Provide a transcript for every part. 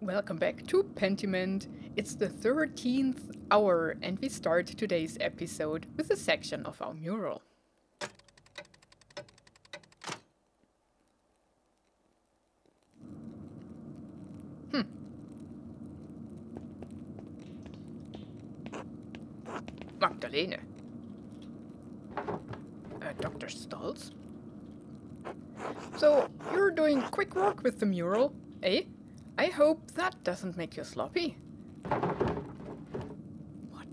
Welcome back to Pentiment. It's the 13th hour and we start today's episode with a section of our mural. Magdalene. Dr. Stolz? So, you're doing quick work with the mural, eh? I hope that doesn't make you sloppy. What?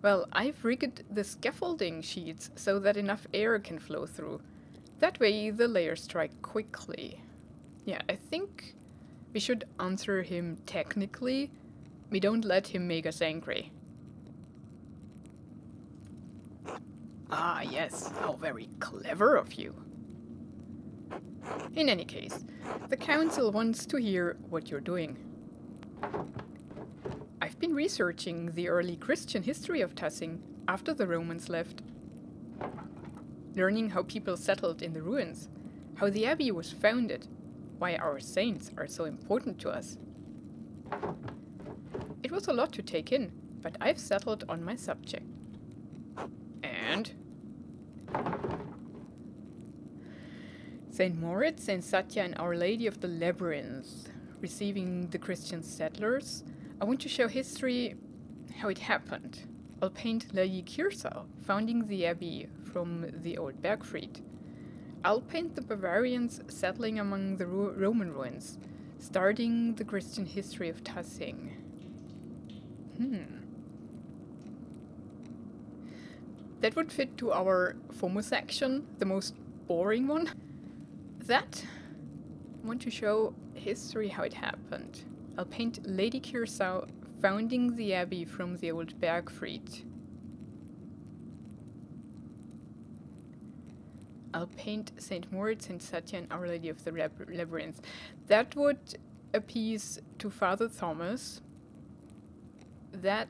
Well, I've rigged the scaffolding sheets so that enough air can flow through. That way the layers dry quickly. Yeah, I think we should answer him technically. We don't let him make us angry. Ah, yes, how very clever of you. In any case, the council wants to hear what you're doing. I've been researching the early Christian history of Tassing after the Romans left. Learning how people settled in the ruins, how the abbey was founded, why our saints are so important to us. It was a lot to take in, but I've settled on my subject. And St. Moritz, St. Satya and Our Lady of the Labyrinth, receiving the Christian settlers. I want to show history, how it happened. I'll paint Lady Kirsau, founding the abbey from the old Bergfried. I'll paint the Bavarians settling among the Roman ruins, starting the Christian history of Tassing. That would fit to our FOMO section, the most boring one. That, I want to show history, how it happened. I'll paint Lady Kirsau founding the abbey from the old Bergfried. I'll paint St. Moritz, St. Satya and Our Lady of the Labyrinth. That would appease to Father Thomas. That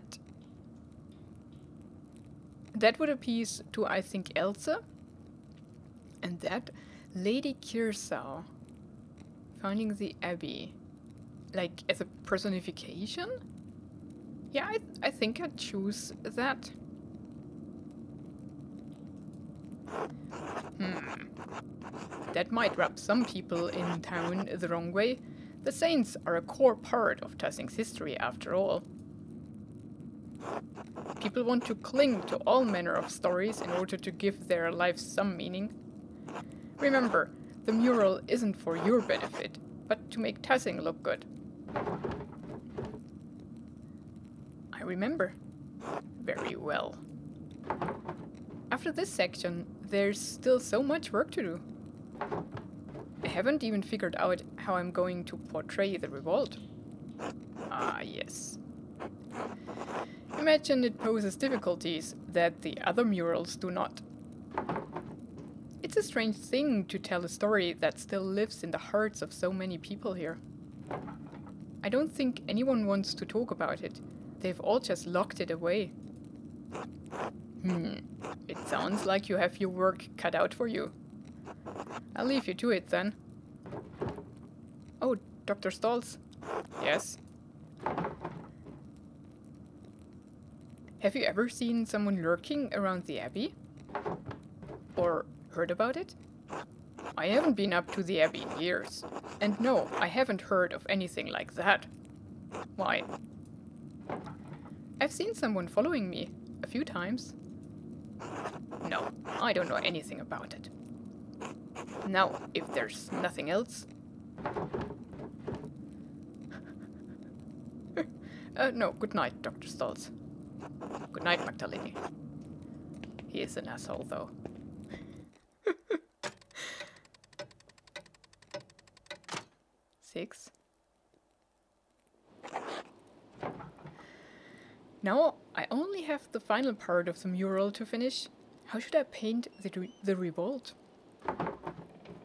would appease to, I think, Elsa. And that Lady Kirsau founding the abbey. Like, as a personification? Yeah, I think I'd choose that. That might rub some people in town the wrong way. The saints are a core part of Tassing's history, after all. People want to cling to all manner of stories in order to give their lives some meaning. Remember, the mural isn't for your benefit, but to make Tassing look good. I remember. Very well. After this section, there's still so much work to do. I haven't even figured out how I'm going to portray the revolt. Ah, yes. Imagine it poses difficulties that the other murals do not. It's a strange thing to tell a story that still lives in the hearts of so many people here. I don't think anyone wants to talk about it. They've all just locked it away. It sounds like you have your work cut out for you. I'll leave you to it then. Oh, Dr. Stolz. Yes? Have you ever seen someone lurking around the abbey? Or heard about it? I haven't been up to the abbey in years. And no, I haven't heard of anything like that. Why? I've seen someone following me a few times. No, I don't know anything about it. Now, if there's nothing else... no, good night, Dr. Stolz. Good night, Magdalene. He is an asshole, though. Six. Now, I only have the final part of the mural to finish. How should I paint the revolt?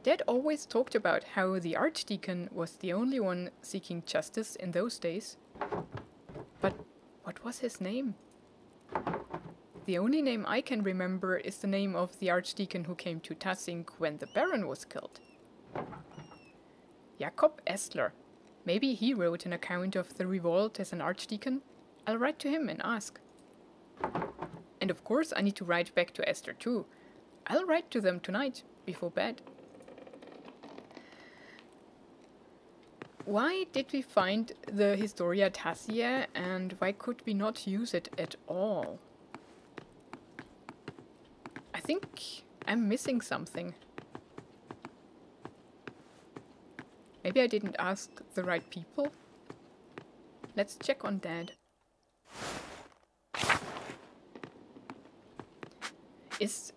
Dad always talked about how the archdeacon was the only one seeking justice in those days. But what was his name? The only name I can remember is the name of the archdeacon who came to Tassing when the Baron was killed. Jakob Estler. Maybe he wrote an account of the revolt as an archdeacon. I'll write to him and ask. And of course I need to write back to Esther too. I'll write to them tonight, before bed. Why did we find the Historia Tassia and why could we not use it at all? I think I'm missing something. Maybe I didn't ask the right people? Let's check on that. Is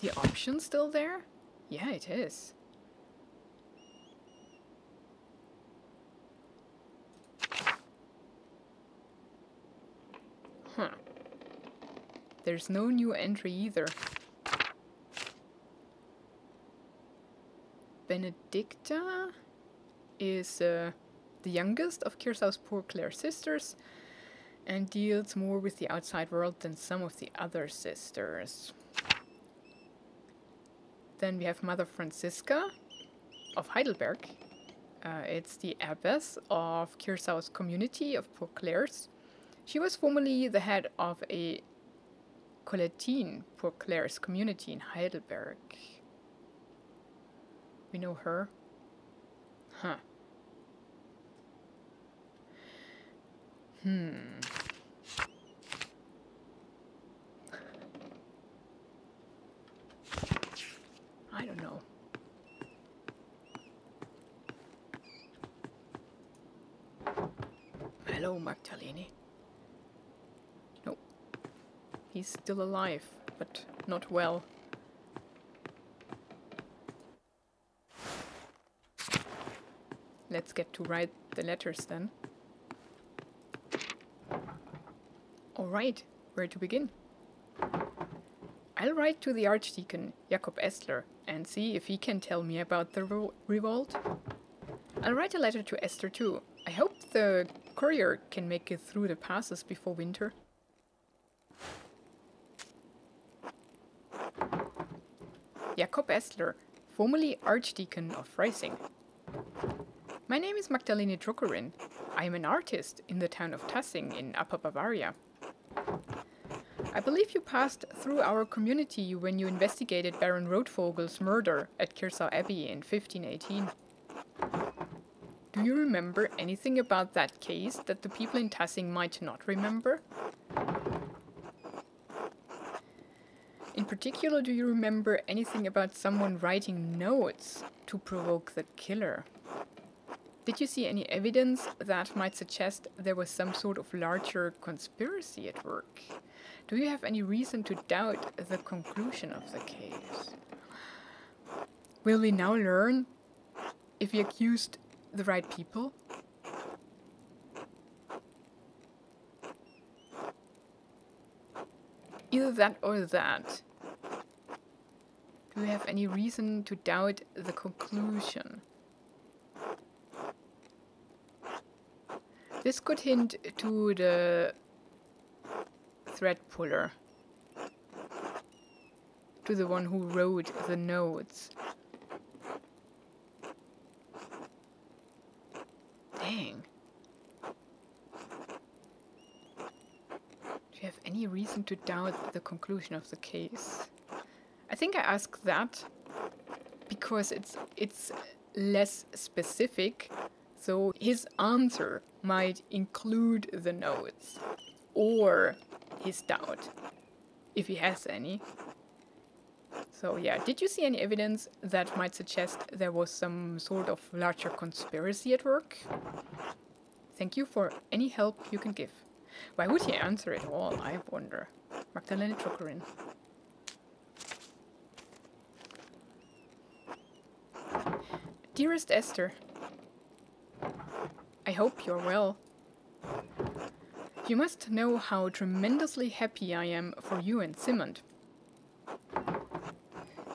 the option still there? Yeah, it is. Huh. There's no new entry either. Benedicta is the youngest of Kirsau's poor Clare sisters and deals more with the outside world than some of the other sisters. Then we have Mother Francisca of Heidelberg. It's the abbess of Kirsau's community of poor Clares. She was formerly the head of a Collatine poor Clares community in Heidelberg. We know her. Huh. I don't know. Hello, Magdalene. No. He's still alive, but not well. Let's get to write the letters then. Alright, where to begin? I'll write to the Archdeacon, Jakob Estler, and see if he can tell me about the revolt. I'll write a letter to Esther too. I hope the courier can make it through the passes before winter. Jakob Estler, formerly Archdeacon of Freising. My name is Magdalene Druckerin. I am an artist in the town of Tassing in Upper Bavaria. I believe you passed through our community when you investigated Baron Rotvogel's murder at Kirsau Abbey in 1518. Do you remember anything about that case that the people in Tassing might not remember? In particular, do you remember anything about someone writing notes to provoke the killer? Did you see any evidence that might suggest there was some sort of larger conspiracy at work? Do you have any reason to doubt the conclusion of the case? Will we now learn if we accused the right people? Either that or that. Do we have any reason to doubt the conclusion? This could hint to the thread puller, to the one who wrote the notes. Dang. Do you have any reason to doubt the conclusion of the case? I think I ask that because it's less specific, so his answer might include the notes or his doubt, if he has any. So yeah, did you see any evidence that might suggest there was some sort of larger conspiracy at work? Thank you for any help you can give. Why would he answer it all, I wonder? Magdalene Druckerin. Dearest Esther, I hope you're well. You must know how tremendously happy I am for you and Simond.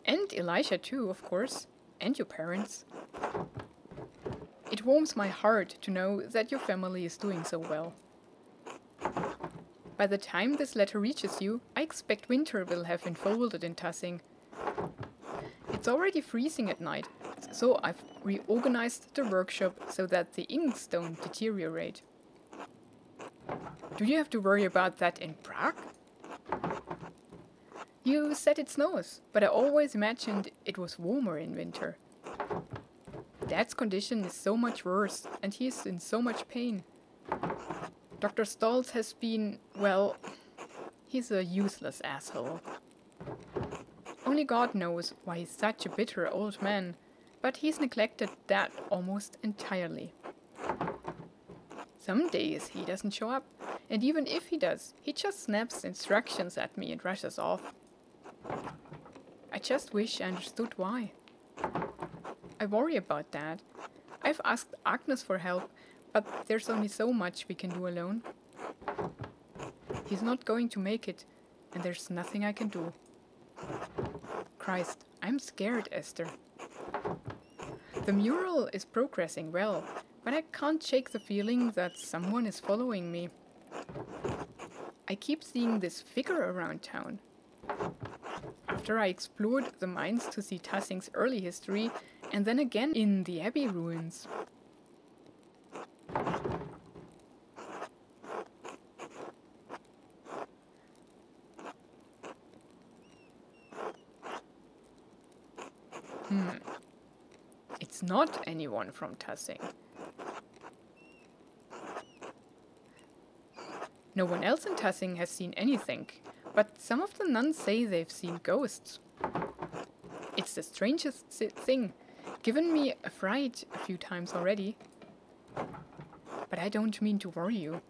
And Elisha too, of course, and your parents. It warms my heart to know that your family is doing so well. By the time this letter reaches you, I expect winter will have enfolded in Tassing. It's already freezing at night, so I've reorganized the workshop so that the inks don't deteriorate. Do you have to worry about that in Prague? You said it snows, but I always imagined it was warmer in winter. Dad's condition is so much worse, and he is in so much pain. Dr. Stolz has been, well, he's a useless asshole. Only God knows why he's such a bitter old man, but he's neglected Dad almost entirely. Some days he doesn't show up, and even if he does, he just snaps instructions at me and rushes off. I just wish I understood why. I worry about Dad. I've asked Agnes for help, but there's only so much we can do alone. He's not going to make it, and there's nothing I can do. Christ, I'm scared, Esther. The mural is progressing well, but I can't shake the feeling that someone is following me. I keep seeing this figure around town. After I explored the mines to see Tassing's early history, and then again in the abbey ruins. It's not anyone from Tassing. No one else in Tassing has seen anything, but some of the nuns say they've seen ghosts. It's the strangest thing, given me a fright a few times already. But I don't mean to worry you.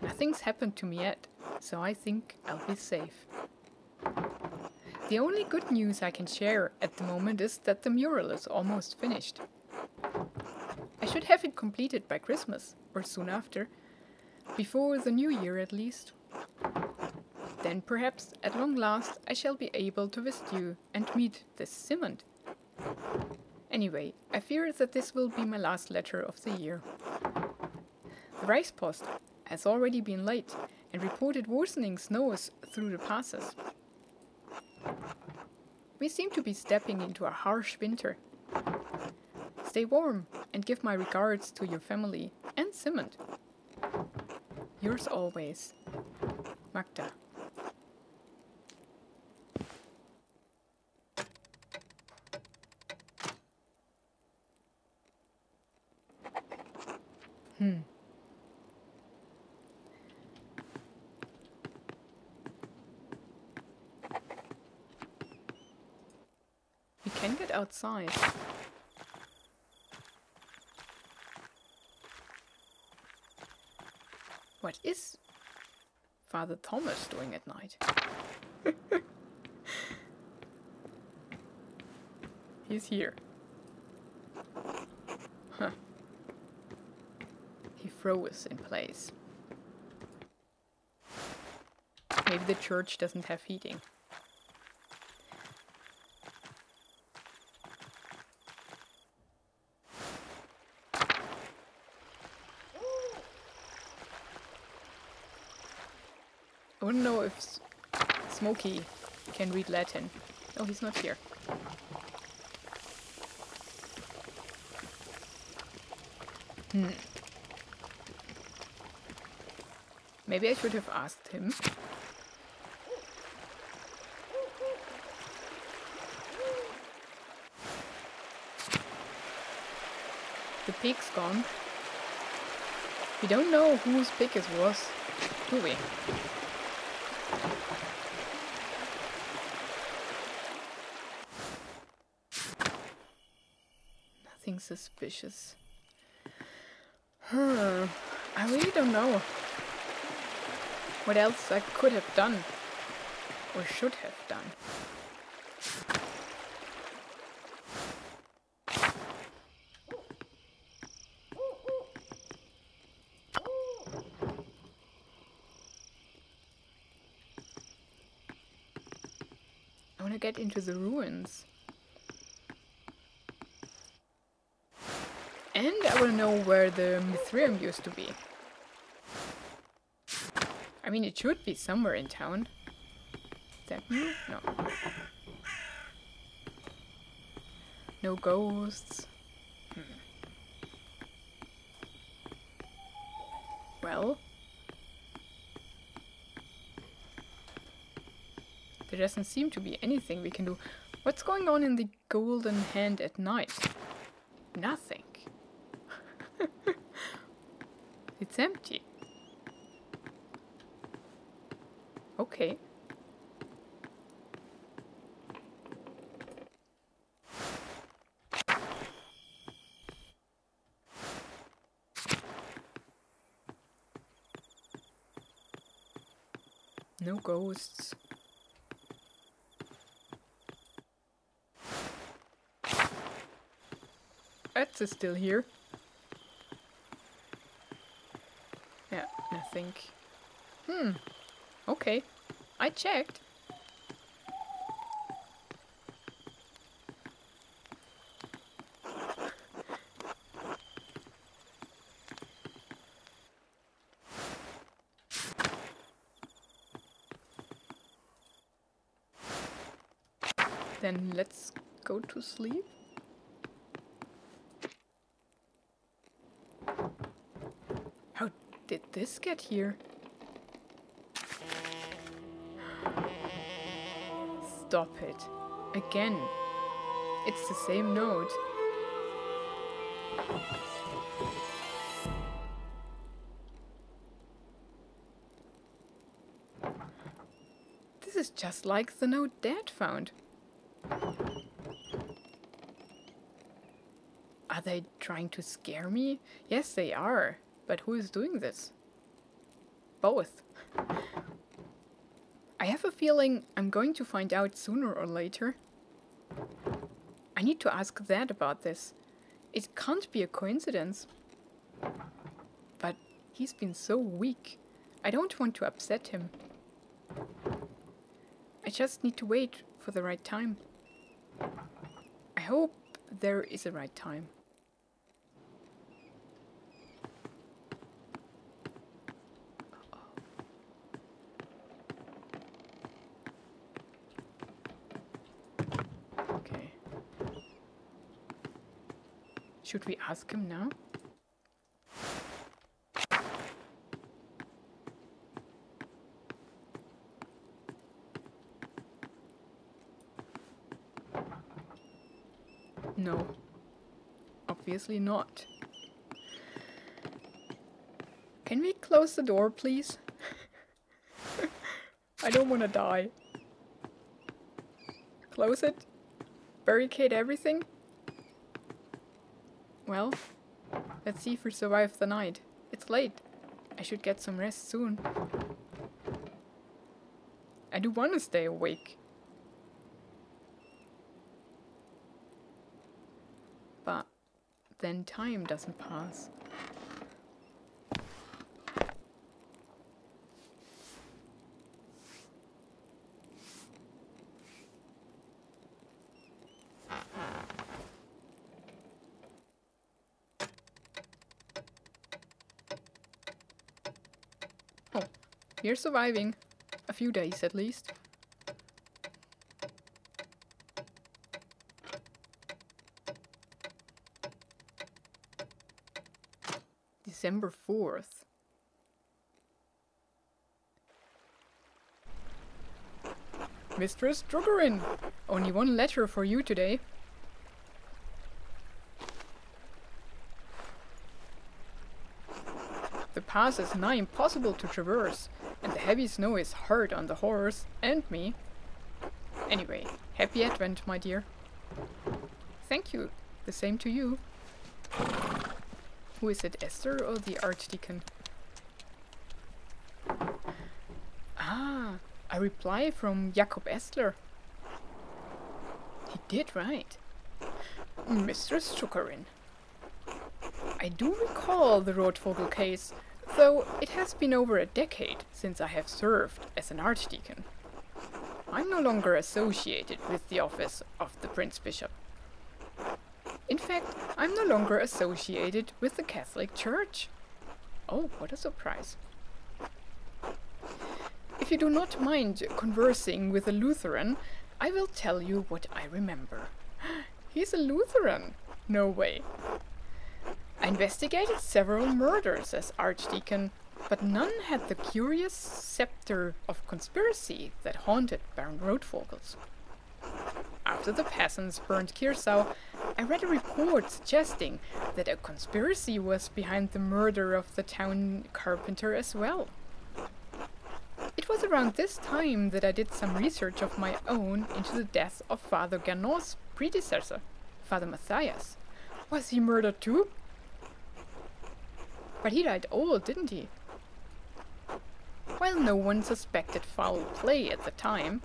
Nothing's happened to me yet, so I think I'll be safe. The only good news I can share at the moment is that the mural is almost finished. I should have it completed by Christmas, or soon after, before the new year at least. Then perhaps, at long last, I shall be able to visit you and meet this Simond. Anyway, I fear that this will be my last letter of the year. The Reichspost has already been late and reported worsening snows through the passes. We seem to be stepping into a harsh winter. Stay warm and give my regards to your family and Simond. Yours always, Magda. We can get outside. What is Father Thomas doing at night? He's here. Huh. He froze in place. Maybe the church doesn't have heating. I wouldn't know if Smokey can read Latin. Oh, he's not here. Maybe I should have asked him. The pig's gone. We don't know whose pig it was, do we? Nothing suspicious. I really don't know what else I could have done, or should have done. I want to get into the ruins. And I want to know where the Mithraeum used to be. I mean, it should be somewhere in town. Is that new? No. No ghosts. Well, there doesn't seem to be anything we can do. What's going on in the golden hand at night? Nothing. It's empty. Okay. No ghosts. Eds is still here. Yeah, nothing. Okay. I checked. Then let's go to sleep. How did this get here? Stop it. Again. It's the same note. This is just like the note Dad found. Are they trying to scare me? Yes, they are. But who is doing this? Both. I have a feeling I'm going to find out sooner or later. I need to ask Dad about this. It can't be a coincidence. But he's been so weak. I don't want to upset him. I just need to wait for the right time. I hope there is a right time. Okay. Should we ask him now? No, obviously not. Can we close the door, please? I don't want to die. Close it? Barricade everything? Well, let's see if we survive the night. It's late. I should get some rest soon. I do want to stay awake. But then time doesn't pass. Oh, we're surviving. A few days at least. December 4th. Mistress Drugerin! Only one letter for you today. The pass is nigh impossible to traverse, and the heavy snow is hard on the horse and me. Anyway, happy Advent, my dear. Thank you. The same to you. Who is it, Esther or the Archdeacon? Ah, a reply from Jakob Estler. He did write. Mistress Drugerin. I do recall the Rotvogel case, though it has been over a decade since I have served as an Archdeacon. I'm no longer associated with the office of the Prince Bishop. In fact, I'm no longer associated with the Catholic Church. Oh, what a surprise. if you do not mind conversing with a Lutheran, I will tell you what I remember. He's a Lutheran? No way. I investigated several murders as Archdeacon, but none had the curious scepter of conspiracy that haunted Baron Rothvogel's. After the peasants burned Kirsau, I read a report suggesting that a conspiracy was behind the murder of the town carpenter as well. It was around this time that I did some research of my own into the death of Father Gernot's predecessor, Father Matthias. Was he murdered too? But he died old, didn't he? While no one suspected foul play at the time,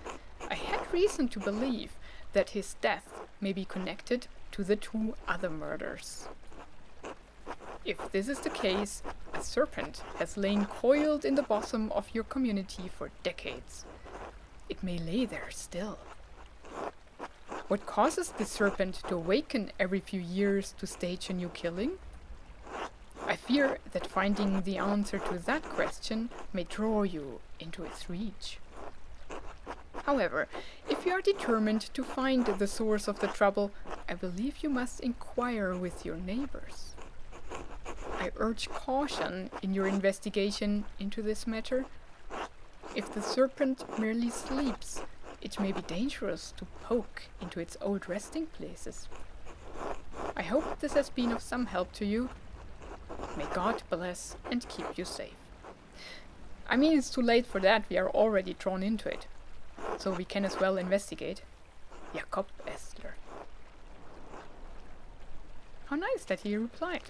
I had reason to believe that his death may be connected to the 2 other murders. If this is the case, a serpent has lain coiled in the bosom of your community for decades. It may lay there still. What causes the serpent to awaken every few years to stage a new killing? I fear that finding the answer to that question may draw you into its reach. However, if you are determined to find the source of the trouble, I believe you must inquire with your neighbors. I urge caution in your investigation into this matter. If the serpent merely sleeps, it may be dangerous to poke into its old resting places. I hope this has been of some help to you. May God bless and keep you safe. I mean, it's too late for that, we are already drawn into it. So we can as well investigate. Jakob Estler. How nice that he replied.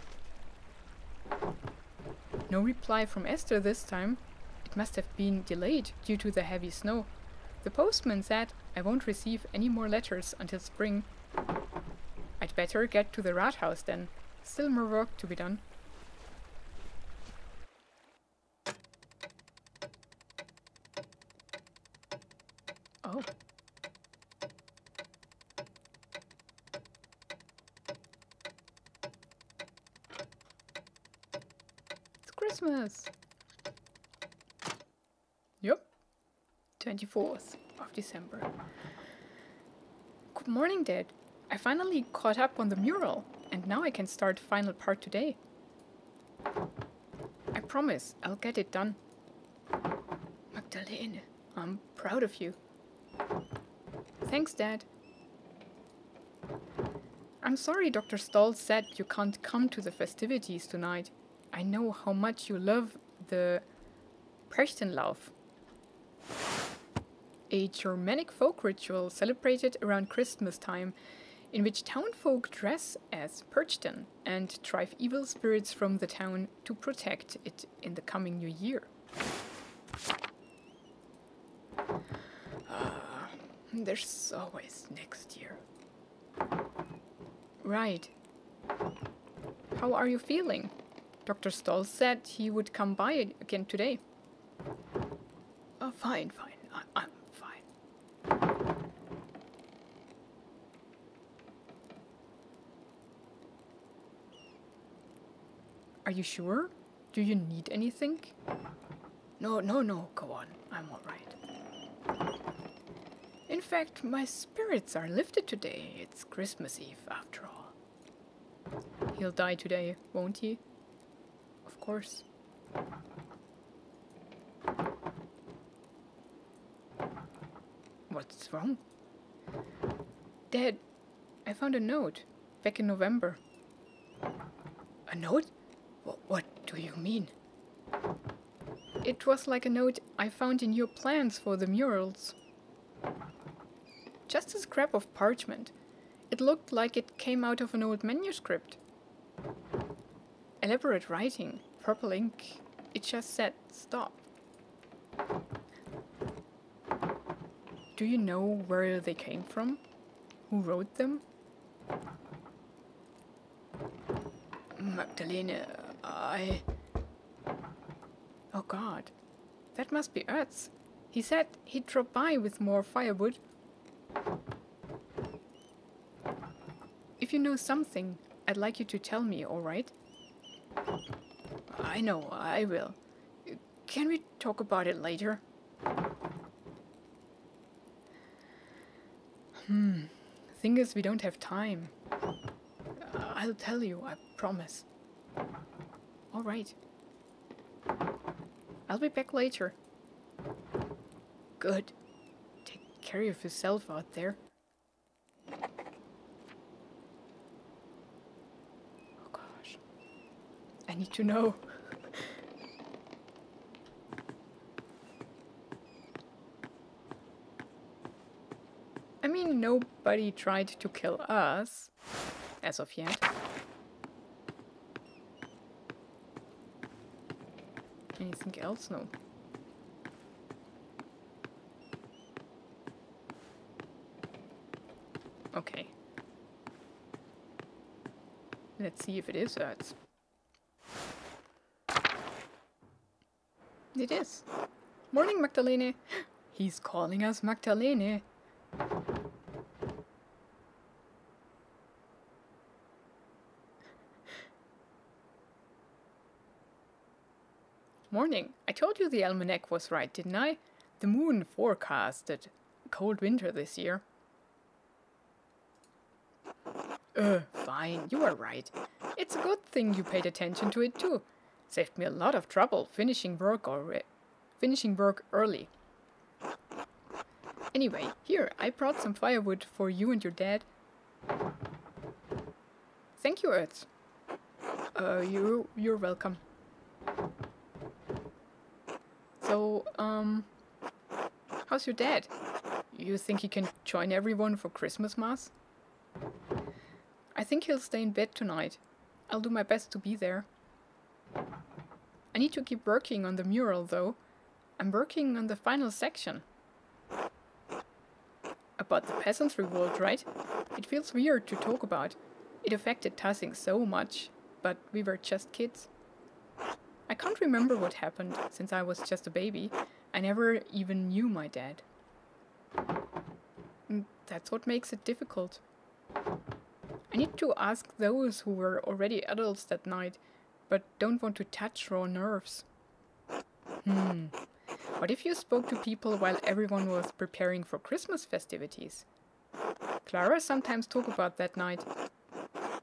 No reply from Esther this time. It must have been delayed due to the heavy snow. The postman said I won't receive any more letters until spring. I'd better get to the Rathaus then. Still more work to be done. Oh. It's Christmas. Yep. 24th of December. Good morning, Dad. I finally caught up on the mural, and now I can start final part today. I promise I'll get it done. Magdalene, I'm proud of you. Thanks, Dad. I'm sorry Dr. Stoll said you can't come to the festivities tonight. I know how much you love the Perchtenlauf, a Germanic folk ritual celebrated around Christmas time, in which townfolk dress as Perchten and drive evil spirits from the town to protect it in the coming new year. There's always next year. Right. How are you feeling? Dr. Stoll said he would come by again today. Oh, fine. I'm fine. Are you sure? Do you need anything? No, go on. I'm all right. In fact, my spirits are lifted today. It's Christmas Eve, after all. He'll die today, won't he? Of course. What's wrong? Dad, I found a note back in November. A note? What do you mean? It was like a note I found in your plans for the murals. Just a scrap of parchment. It looked like it came out of an old manuscript. Elaborate writing, purple ink. It just said, stop. Do you know where they came from? Who wrote them? Magdalene, Oh God, that must be Erz. He said he'd drop by with more firewood. If you know something, I'd like you to tell me, all right? I know, I will. Can we talk about it later? Thing is, we don't have time. I'll tell you, I promise. All right. I'll be back later. Good. Take care of yourself out there. Oh gosh. I need to know. I mean, nobody tried to kill us, as of yet. Anything else? No. Okay. Let's see if it is hurts. It is. Morning, Magdalene. He's calling us Magdalene. Morning. I told you the almanac was right, didn't I? The moon forecasted a cold winter this year. Fine, you are right. It's a good thing you paid attention to it too. Saved me a lot of trouble finishing work early. Anyway, here, I brought some firewood for you and your dad. Thank you, Earth. You're welcome. So, how's your dad? You think he can join everyone for Christmas Mass? I think he'll stay in bed tonight. I'll do my best to be there. I need to keep working on the mural, though. I'm working on the final section. About the Peasants' Revolt, right? It feels weird to talk about. It affected Tassing so much, but we were just kids. I can't remember what happened, since I was just a baby. I never even knew my dad. That's what makes it difficult. I need to ask those who were already adults that night, but don't want to touch raw nerves. What if you spoke to people while everyone was preparing for Christmas festivities? Clara sometimes talk about that night.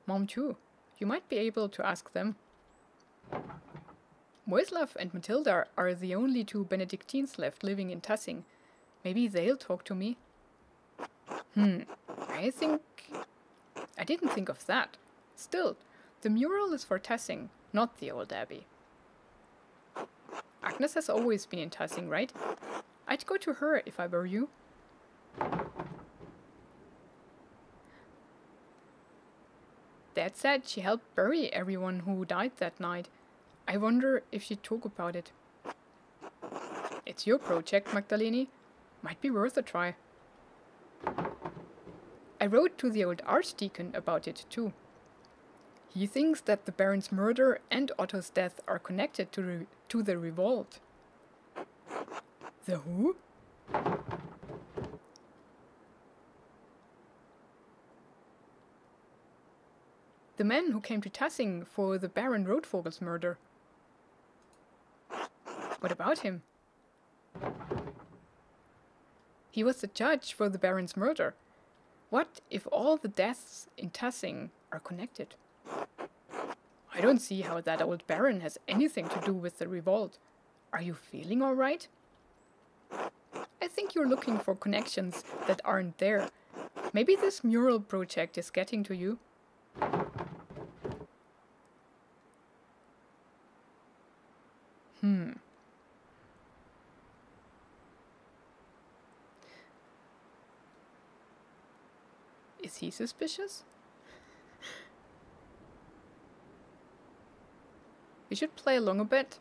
Mom too. You might be able to ask them. Voislav and Matilda are the only two Benedictines left living in Tassing. Maybe they'll talk to me. I didn't think of that. Still, the mural is for Tassing, not the old abbey. Agnes has always been in Tassing, right? I'd go to her if I were you. Dad said she helped bury everyone who died that night. I wonder if she'd talk about it. It's your project, Magdalene. Might be worth a try. I wrote to the old archdeacon about it too. He thinks that the Baron's murder and Otto's death are connected to the revolt. The who? The man who came to Tassing for the Baron Rotvogel's murder. What about him? He was the judge for the Baron's murder. What if all the deaths in Tassing are connected? I don't see how that old Baron has anything to do with the revolt. Are you feeling all right? I think you're looking for connections that aren't there. Maybe this mural project is getting to you. Is he suspicious? We should play along a bit.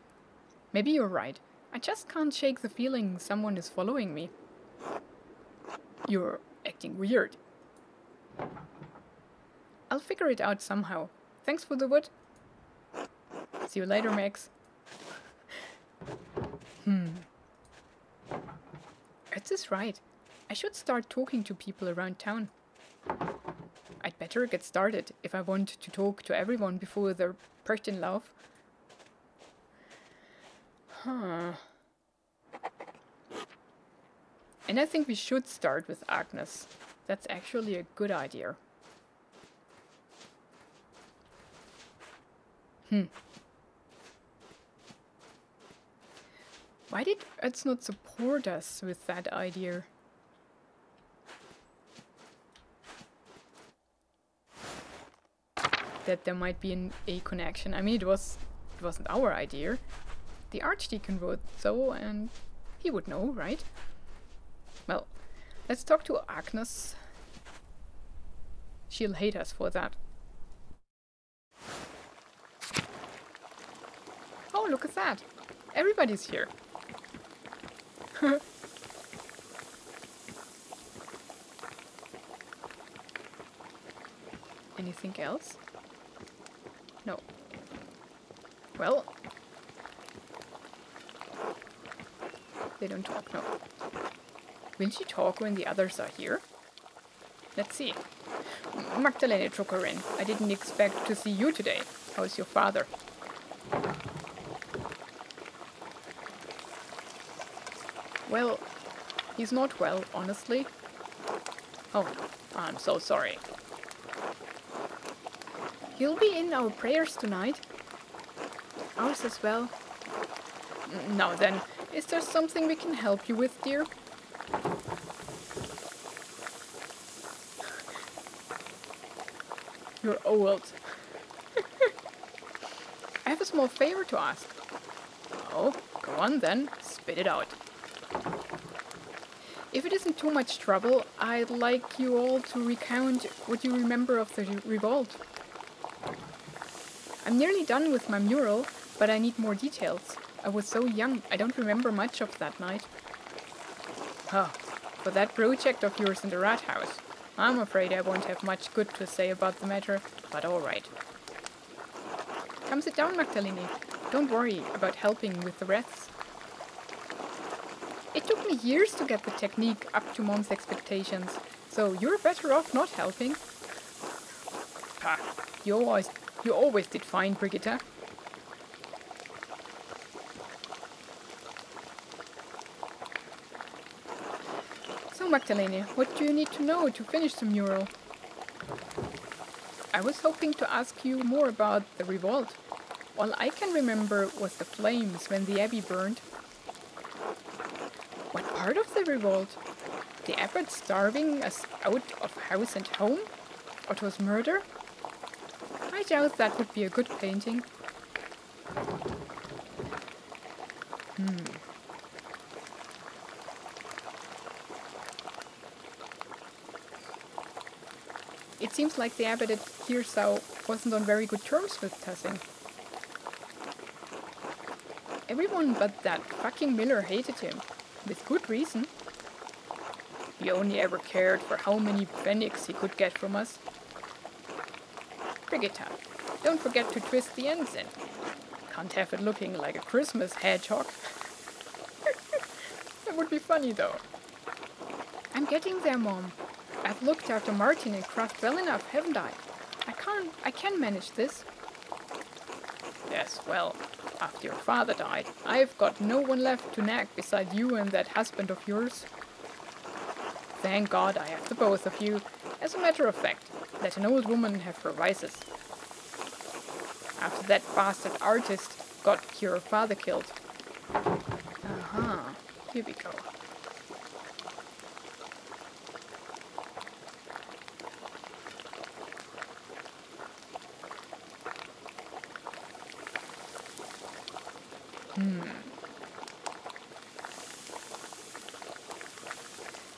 Maybe you're right. I just can't shake the feeling someone is following me. You're acting weird. I'll figure it out somehow. Thanks for the wood. See you later, Max. Eds is right. I should start talking to people around town. I'd better get started if I want to talk to everyone before they're perched in love. And I think we should start with Agnes. That's actually a good idea. Why did Ötz not support us with that idea? That there might be a connection. I mean, it wasn't our idea. The Archdeacon wrote so, and he would know, right? Well, let's talk to Agnes. She'll hate us for that. Oh, look at that. Everybody's here. Anything else? No. Well, they don't talk, no. Will she talk when the others are here? Let's see. Magdalene took her in. I didn't expect to see you today. How's your father? Well, he's not well, honestly. Oh, I'm so sorry. He'll be in our prayers tonight. Ours as well. Now then, is there something we can help you with, dear? You're old. I have a small favor to ask. Oh, go on then, spit it out. If it isn't too much trouble, I'd like you all to recount what you remember of the revolt. I'm nearly done with my mural, but I need more details. I was so young, I don't remember much of that night. Oh, for that project of yours in the rat house. I'm afraid I won't have much good to say about the matter, but all right. Come sit down, Magdalene. Don't worry about helping with the rats. It took me years to get the technique up to Mom's expectations, so you're better off not helping. Pah, you always did fine, Brigitta. So, Magdalene, what do you need to know to finish the mural? I was hoping to ask you more about the revolt. All I can remember was the flames when the abbey burned. What part of the revolt? The abbot starving us out of house and home? Or 'twas murder? I doubt that would be a good painting. It seems like the abbot at Hirsau wasn't on very good terms with Tassing. Everyone but that fucking Miller hated him, with good reason. He only ever cared for how many pfennigs he could get from us. Brigitta, don't forget to twist the ends in. Can't have it looking like a Christmas hedgehog. That would be funny though. I'm getting there, Mom. I've looked after Martin and Kraft well enough, haven't I? I can manage this. Yes, well, after your father died, I've got no one left to nag beside you and that husband of yours. Thank God I have the both of you. As a matter of fact, let an old woman have her vices. After that bastard artist got your father killed. Aha, here we go.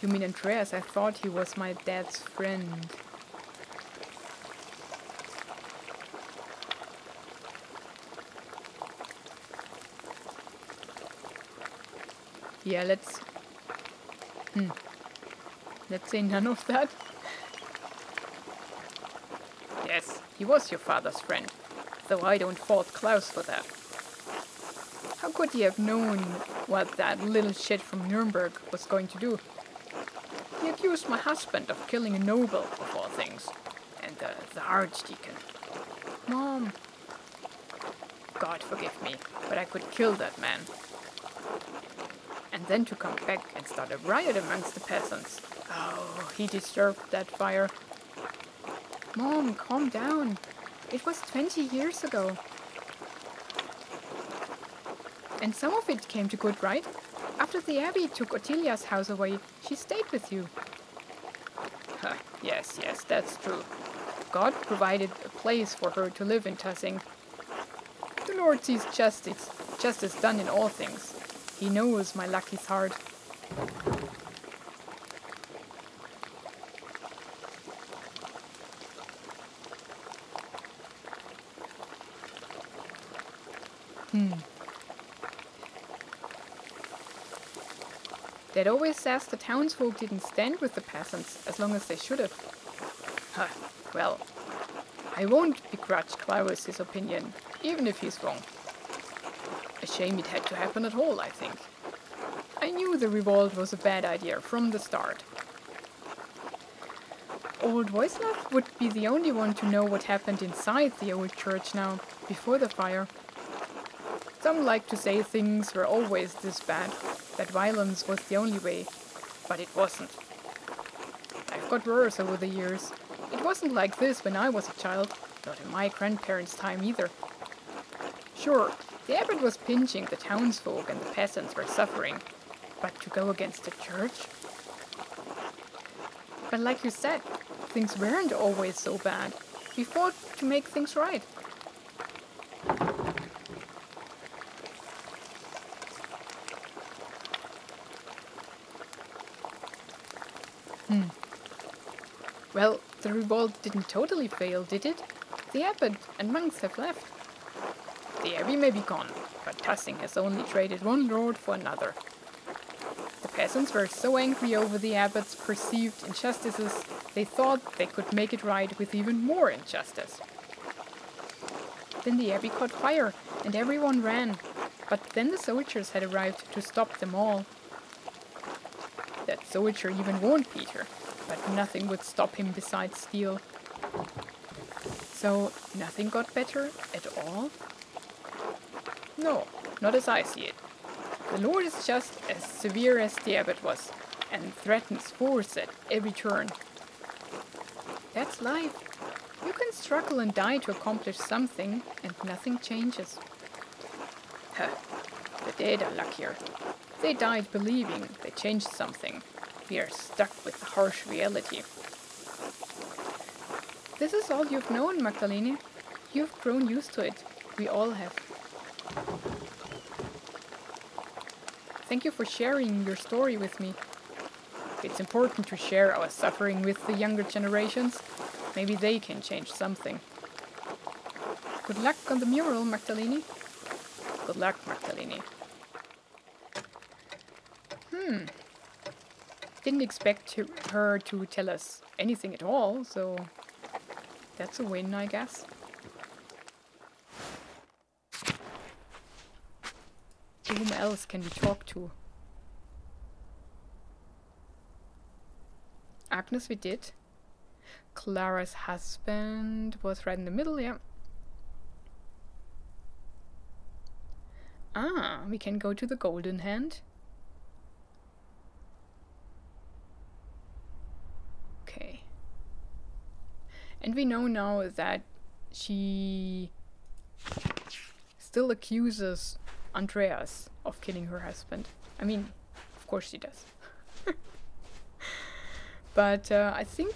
You mean Andreas? I thought he was my dad's friend. Yeah, let's say none of that. Yes, he was your father's friend, though I don't fault Klaus for that. How could he have known what that little shit from Nuremberg was going to do? He accused my husband of killing a noble, of all things, and the Archdeacon. Mom. God forgive me, but I could kill that man. and then to come back and start a riot amongst the peasants. Oh, he deserved that fire. Mom, calm down. It was 20 years ago. And some of it came to good, right? After the abbey took Ottilia's house away, she stayed with you. Yes, that's true. God provided a place for her to live in Tassing. The Lord sees justice done in all things. He knows my lucky's heart. Dad always says the townsfolk didn't stand with the peasants as long as they should have. Well, I won't begrudge Claudius his opinion, even if he's wrong. A shame it had to happen at all, I think. I knew the revolt was a bad idea from the start. Old Voislav would be the only one to know what happened inside the old church now, before the fire. Some like to say things were always this bad, that violence was the only way, but it wasn't. I've got worse over the years. It wasn't like this when I was a child, not in my grandparents' time either. Sure, the abbot was pinching the townsfolk and the peasants were suffering, but to go against the church? But like you said, things weren't always so bad. We fought to make things right. Well, the revolt didn't totally fail, did it? The abbot and monks have left. The abbey may be gone, but Tassing has only traded one lord for another. The peasants were so angry over the abbot's perceived injustices, they thought they could make it right with even more injustice. Then the abbey caught fire, and everyone ran, but then the soldiers had arrived to stop them all. That soldier even warned Peter, but nothing would stop him besides steel. So nothing got better at all? No, not as I see it. The Lord is just as severe as the abbot was, and threatens force at every turn. That's life. You can struggle and die to accomplish something, and nothing changes. The dead are luckier. They died believing they changed something. We are stuck with the harsh reality. This is all you've known, Magdalene. You've grown used to it. We all have. Thank you for sharing your story with me. It's important to share our suffering with the younger generations. Maybe they can change something. Good luck on the mural, Magdalene. Good luck, Magdalene. Didn't expect her to tell us anything at all, so that's a win, I guess. Whom else can we talk to? Agnes we did. Clara's husband was right in the middle, yeah. Ah, we can go to the Golden Hand. Okay. And we know now that she still accuses Andreas of killing her husband. I mean, of course she does. But I think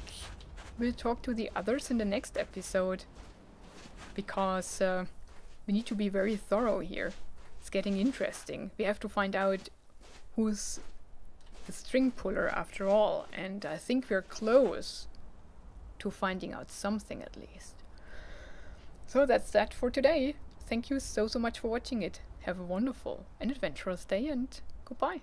we'll talk to the others in the next episode, because we need to be very thorough here. It's getting interesting. We have to find out who's the string puller after all, and I think we're close to finding out something at least. So that's that for today. Thank you so much for watching it. Have a wonderful and adventurous day, and goodbye.